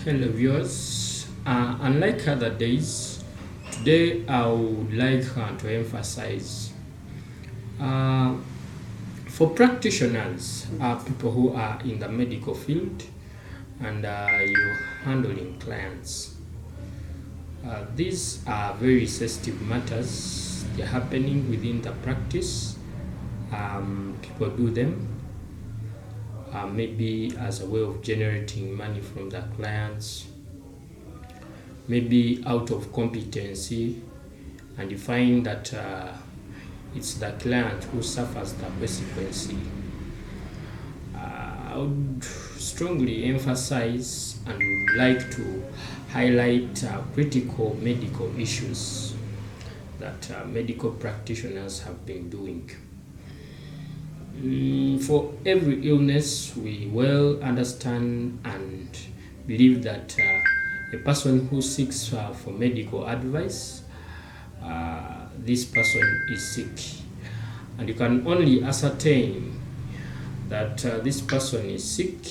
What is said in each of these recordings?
Hello viewers, unlike other days, today I would like to emphasize for practitioners, people who are in the medical field and you're handling clients. These are very sensitive matters. They're happening within the practice. People do them maybe as a way of generating money from the clients, maybe out of competency, and you find that it's the client who suffers the consequence. I would strongly emphasize and would like to highlight critical medical issues that medical practitioners have been doing. For every illness, we well understand and believe that a person who seeks for medical advice, this person is sick. And you can only ascertain that this person is sick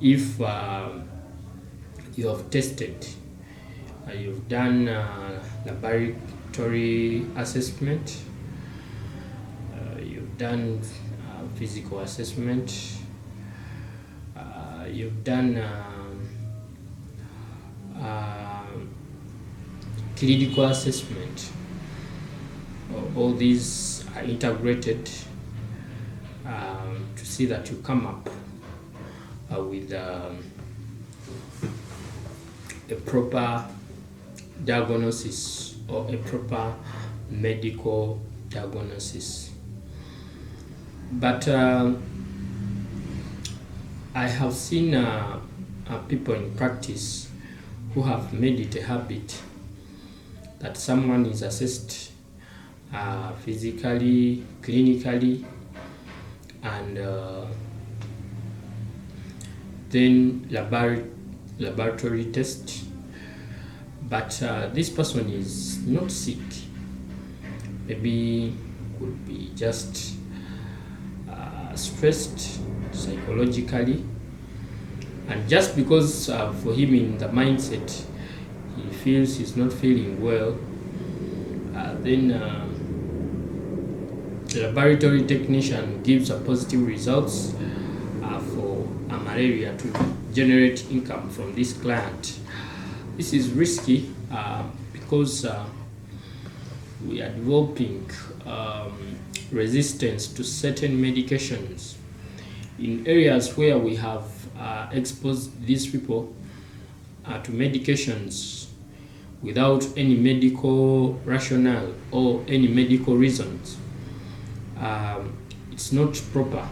if you have tested, you've done laboratory assessment, you've done physical assessment, you've done clinical assessment. All these are integrated to see that you come up with a proper diagnosis or a proper medical diagnosis. But I have seen people in practice who have made it a habit that someone is assessed physically, clinically, and then laboratory test, but this person is not sick. Maybe could be just stressed psychologically, and just because for him in the mindset he feels he's not feeling well, then the laboratory technician gives a positive results for malaria to generate income from this client. This is risky because we are developing resistance to certain medications in areas where we have exposed these people to medications without any medical rationale or any medical reasons. It's not proper.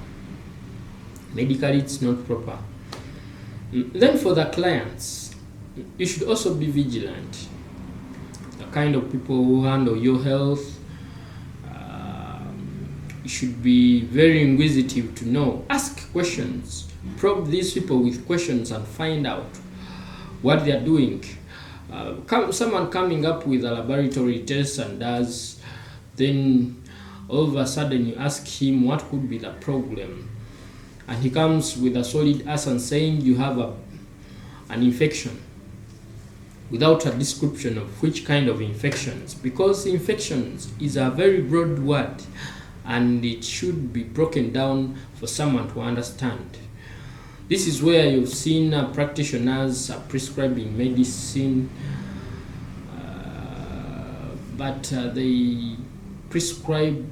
Medically, it's not proper. Then for the clients, you should also be vigilant. The kind of people who handle your health, you should be very inquisitive to know. Ask questions. Probe these people with questions and find out what they are doing. Someone coming up with a laboratory test and does, then all of a sudden you ask him what could be the problem, and he comes with a solid answer saying you have an infection without a description of which kind of infections, because infections is a very broad word and it should be broken down for someone to understand. This is where you've seen practitioners prescribing medicine, but they prescribe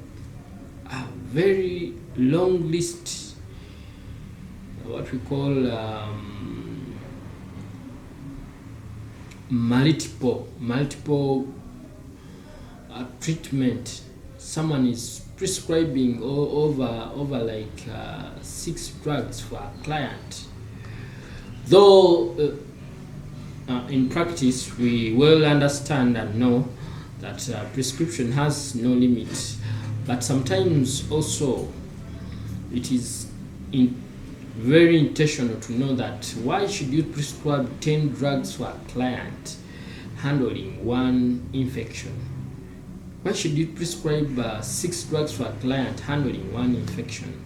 a very long list, what we call multiple treatment. Someone is prescribing over like 6 drugs for a client. Though in practice we well understand and know that prescription has no limit, but sometimes also it is very intentional to know that why should you prescribe 10 drugs for a client handling one infection? Why should you prescribe 6 drugs for a client handling one infection?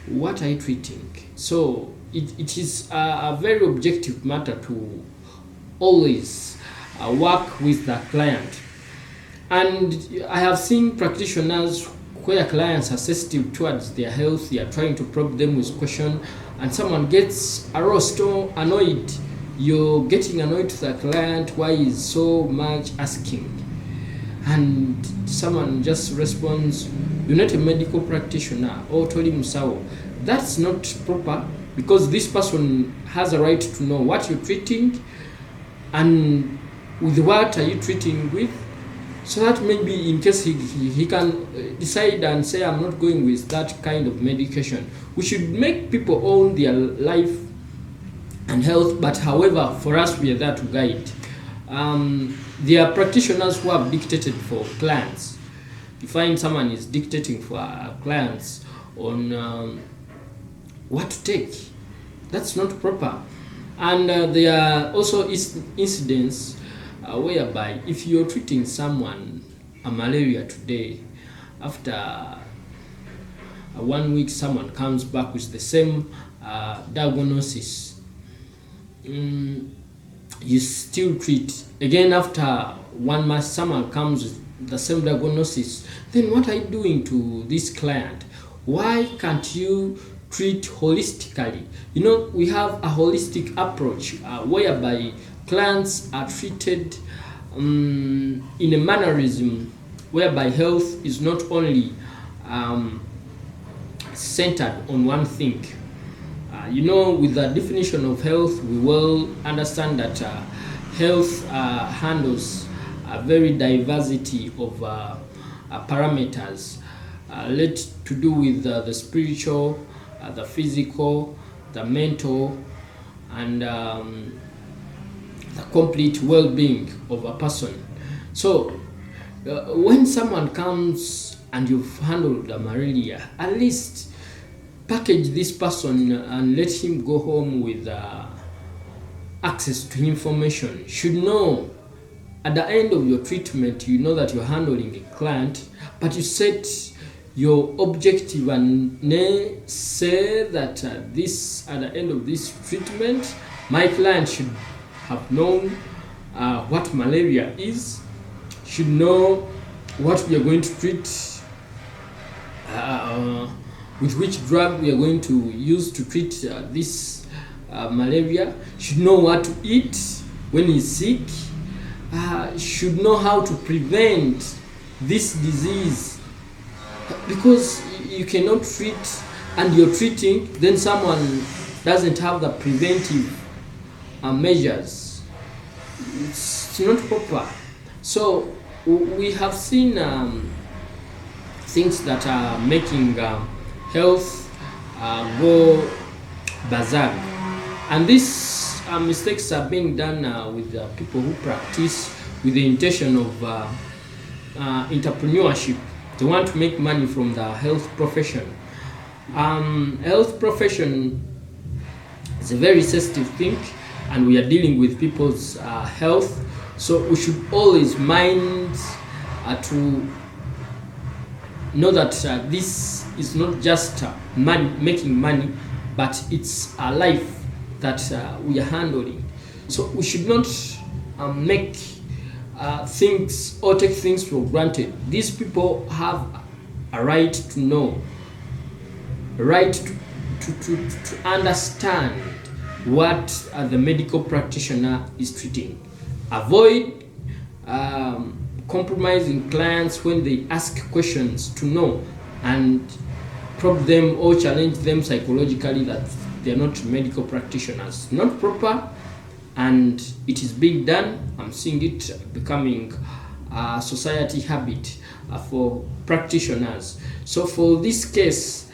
What are you treating? So it is a very objective matter to always work with the client. And I have seen practitioners where clients are sensitive towards their health, they are trying to probe them with questions, and someone gets aroused or annoyed. You're getting annoyed to the client, why is so much asking? And someone just responds, you're not a medical practitioner, or tori musawo. That's not proper, because this person has a right to know what you're treating and with what are you treating with, so that maybe in case he can decide and say, I'm not going with that kind of medication. We should make people own their life and health, but however, for us, we are there to guide. There are practitioners who have dictated for clients. You find someone is dictating for clients on what to take. That's not proper. And there are also incidents whereby if you're treating someone a malaria today, after 1 week someone comes back with the same diagnosis, you still treat. Again, after 1 month someone comes with the same diagnosis, then what are you doing to this client? Why can't you treat holistically? You know, we have a holistic approach whereby clients are treated in a mannerism whereby health is not only centered on one thing. You know, with the definition of health, we will understand that health handles a very diversity of parameters related to do with the spiritual, the physical, the mental, and the complete well-being of a person. So when someone comes and you've handled the malaria, at least package this person and let him go home with access to information. Should know at the end of your treatment, you know that you're handling a client, but you set your objective and say that this at the end of this treatment, my client should have known what malaria is, should know what we are going to treat, with which drug we are going to use to treat this malaria, should know what to eat when he's sick, should know how to prevent this disease, because you cannot treat and you're treating, then someone doesn't have the preventive measures. It's not proper. So we have seen things that are making health go berserk, and these mistakes are being done with people who practice with the intention of entrepreneurship. They want to make money from the health profession. Health profession is a very sensitive thing, and we are dealing with people's health, so we should always mind to know that this is not just making money, but it's a life that we are handling. So we should not make things or take things for granted. These people have a right to know, a right to understand what the medical practitioner is treating. Avoid compromising clients when they ask questions, to know and probe them or challenge them psychologically that they are not medical practitioners. Not proper, and it is being done. I'm seeing it becoming a society habit for practitioners. So for this cases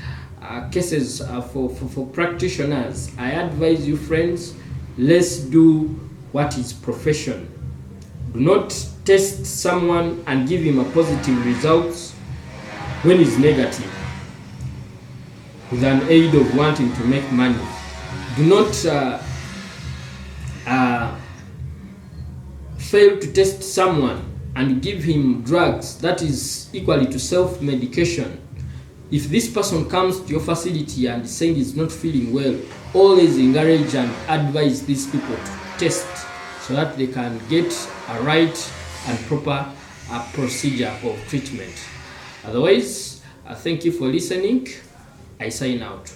for practitioners, I advise you, friends, let's do what is profession. Do not test someone and give him a positive results when he's negative with an aid of wanting to make money. Do not fail to test someone and give him drugs that is equally to self-medication If this person comes to your facility and saying he's not feeling well, always encourage and advise these people to test so that they can get a right and proper procedure of treatment. Otherwise, thank you for listening. I sign out.